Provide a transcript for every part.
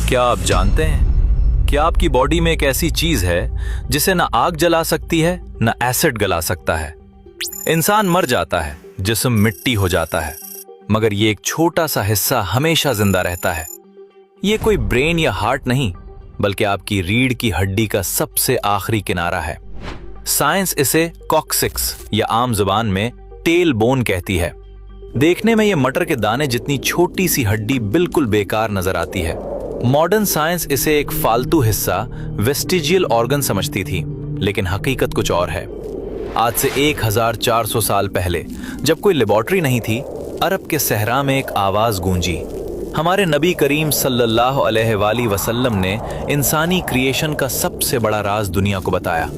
क्या आप जानते हैं कि आपकी बॉडी में एक ऐसी चीज है जिसे ना आग जला सकती है ना एसिड गला सकता है। इंसान मर जाता है, जिस्म मिट्टी हो जाता है, मगर ये एक छोटा सा हिस्सा हमेशा जिंदा रहता है। ये कोई ब्रेन या हार्ट नहीं, बल्कि आपकी रीढ़ की हड्डी का सबसे आखिरी किनारा है। साइंस इसे कॉक्सिक्स या आम जुबान में टेल बोन कहती है। देखने में ये मटर के दाने जितनी छोटी सी हड्डी बिल्कुल बेकार नजर आती है। मॉडर्न साइंस इसे एक फालतू हिस्सा, वेस्टिजियल ऑर्गन समझती थी, लेकिन हकीकत कुछ और है। आज से 1400 साल पहले, जब कोई लेबोरेटरी नहीं थी, अरब के सहरा में एक आवाज गूंजी। हमारे नबी करीम सल्लल्लाहु अलैहि वसल्लम ने इंसानी क्रिएशन का सबसे बड़ा राज दुनिया को बताया।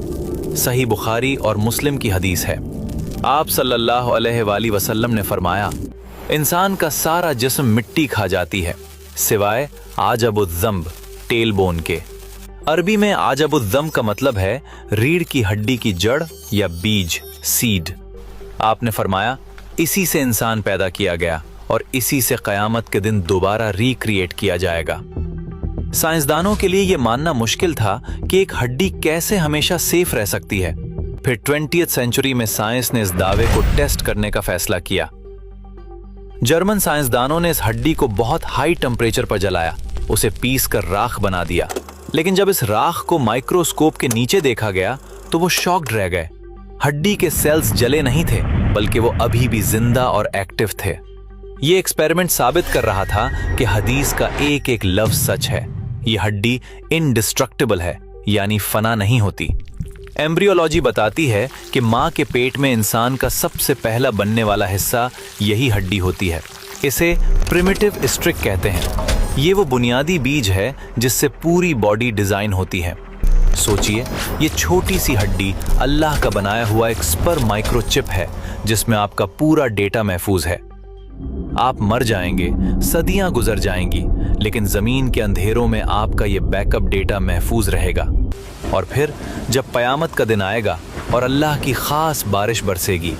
सही बुखारी और मुस्लिम की हदीस है। आप सल्लल्लाहु अलैहि वसल्लम ने फरमाया, इंसान का सारा जिस्म मिट्टी खा जाती है सिवाय आजबुज़्ज़म्ब, टेल बोन के। अरबी में आजबुज़्ज़म्ब का मतलब है रीढ़ की हड्डी की जड़ या बीज, सीड। आपने फरमाया, इसी से इंसान पैदा किया गया और इसी से क़यामत के दिन दोबारा रिक्रिएट किया जाएगा। साइंसदानों के लिए यह मानना मुश्किल था कि एक हड्डी कैसे हमेशा सेफ रह सकती है। फिर 20वीं सेंचुरी में साइंस ने इस दावे को टेस्ट करने का फैसला किया। जर्मन साइंसदानों ने इस हड्डी को बहुत हाई टेम्परेचर पर जलाया, उसे पीस कर राख बना दिया। लेकिन जब इस राख को माइक्रोस्कोप के नीचे देखा गया तो वो शॉक्ड रह गए। हड्डी के सेल्स जले नहीं थे, बल्कि वो अभी भी जिंदा और एक्टिव थे। ये एक्सपेरिमेंट साबित कर रहा था कि हदीस का एक एक लफ्ज सच है। ये हड्डी इनडिस्ट्रक्टिबल है, यानी फना नहीं होती। एम्ब्रियोलॉजी बताती है कि माँ के पेट में इंसान का सबसे पहला बनने वाला हिस्सा यही हड्डी होती है। इसे प्रिमिटिव स्ट्रिक कहते हैं। ये वो बुनियादी बीज है जिससे पूरी बॉडी डिजाइन होती है। सोचिए, ये छोटी सी हड्डी अल्लाह का बनाया हुआ एक स्पर्म माइक्रोचिप है जिसमें आपका पूरा डेटा महफूज है। आप मर जाएंगे, सदियां गुजर जाएंगी, लेकिन जमीन के अंधेरों में आपका ये बैकअप डेटा महफूज रहेगा। और फिर जब कयामत का दिन आएगा और अल्लाह की खास बारिश बरसेगी,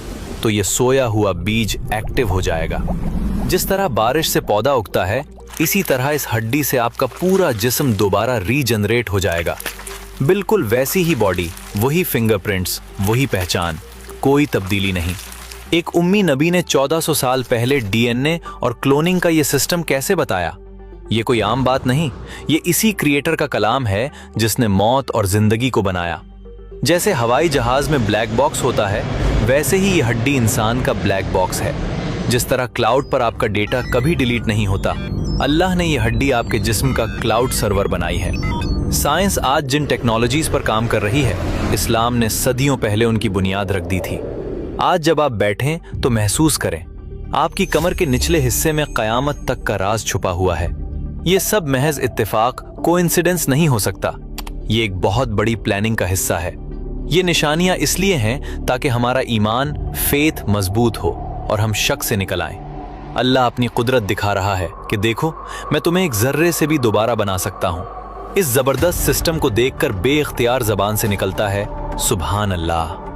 तो ये सोया हुआ बीज एक्टिव हो जाएगा। जिस तरह बारिश से पौधा उगता है, इसी तरह इस हड्डी से आपका पूरा जिस्म दोबारा रीजनरेट हो जाएगा। बिल्कुल वैसी ही बॉडी, वही फिंगरप्रिंट्स, वही पहचान, कोई तब्दीली नहीं। एक उम्मी नबी ने 1400 साल पहले डीएनए और क्लोनिंग का ये सिस्टम कैसे बताया? ये कोई आम बात नहीं, ये इसी क्रिएटर का कलाम है जिसने मौत और जिंदगी को बनाया। जैसे हवाई जहाज में ब्लैक बॉक्स होता है, वैसे ही ये हड्डी इंसान का ब्लैक बॉक्स है। जिस तरह क्लाउड पर आपका डेटा कभी डिलीट नहीं होता, अल्लाह ने ये हड्डी आपके जिस्म का क्लाउड सर्वर बनाई है। साइंस आज जिन टेक्नोलॉजीज पर काम कर रही है, इस्लाम ने सदियों पहले उनकी बुनियाद रख दी थी। आज जब आप बैठें तो महसूस करें, आपकी कमर के निचले हिस्से में कयामत तक का राज छुपा हुआ है। ये सब महज इत्तेफाक, कोइंसिडेंस नहीं हो सकता। ये एक बहुत बड़ी प्लानिंग का हिस्सा है। ये निशानियां इसलिए हैं ताकि हमारा ईमान, फेथ मजबूत हो और हम शक से निकल आएं। अल्लाह अपनी कुदरत दिखा रहा है कि देखो, मैं तुम्हें एक जर्रे से भी दोबारा बना सकता हूं। इस जबरदस्त सिस्टम को देखकर बेइख्तियार जबान से निकलता है, सुभान अल्लाह।